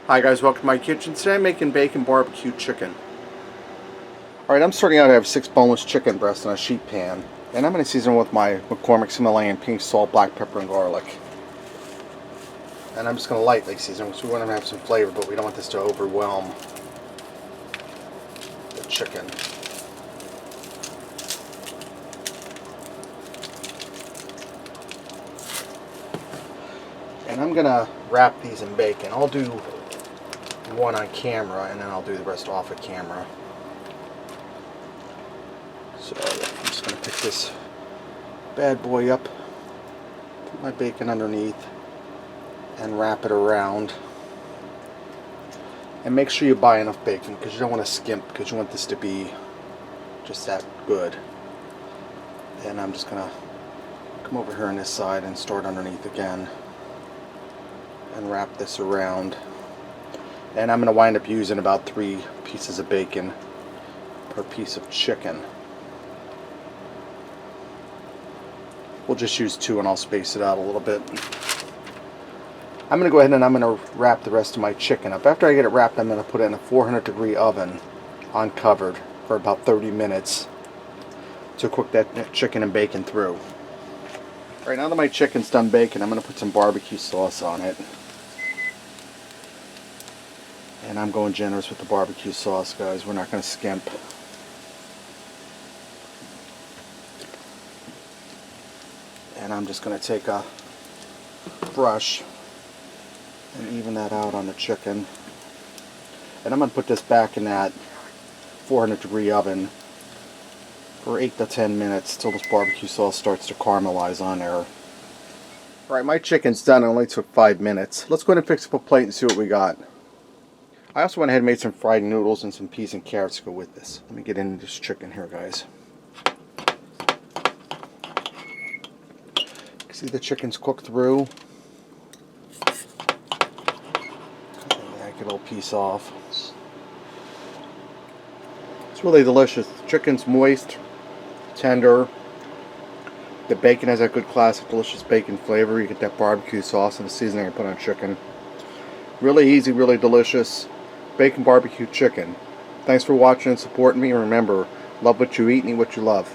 Hi guys, welcome to my kitchen. Today I'm making bacon barbecue chicken. Alright, I'm starting out. I have 6 boneless chicken breasts in a sheet pan. And I'm going to season with my McCormick's Himalayan pink salt, black pepper, and garlic. And I'm just going to lightly season because we want to have some flavor, but we don't want this to overwhelm the chicken. And I'm going to wrap these in bacon. I'll do one on camera and then I'll do the rest off of camera. So I'm just going to pick this bad boy up, put my bacon underneath, and wrap it around. And make sure you buy enough bacon because you don't want to skimp, because you want this to be just that good. And I'm just going to come over here on this side and start underneath again and wrap this around. And I'm going to wind up using about 3 pieces of bacon per piece of chicken. We'll just use 2 and I'll space it out a little bit. I'm going to go ahead and I'm going to wrap the rest of my chicken up. After I get it wrapped, I'm going to put it in a 400-degree oven uncovered for about 30 minutes to cook that chicken and bacon through. Alright, now that my chicken's done baking, I'm going to put some barbecue sauce on it. And I'm going generous with the barbecue sauce, guys. We're not going to skimp. And I'm just going to take a brush and even that out on the chicken. And I'm going to put this back in that 400-degree oven for 8 to 10 minutes till this barbecue sauce starts to caramelize on there. Alright, my chicken's done. It only took 5 minutes. Let's go ahead and fix up a plate and see what we got. I also went ahead and made some fried noodles and some peas and carrots to go with this. Let me get into this chicken here, guys. See, the chicken's cooked through. Take a little piece off. It's really delicious. The chicken's moist, tender. The bacon has that good classic delicious bacon flavor. You get that barbecue sauce and the seasoning I put on chicken. Really easy, really delicious. Bacon barbecue chicken. Thanks for watching and supporting me. And remember, love what you eat and eat what you love.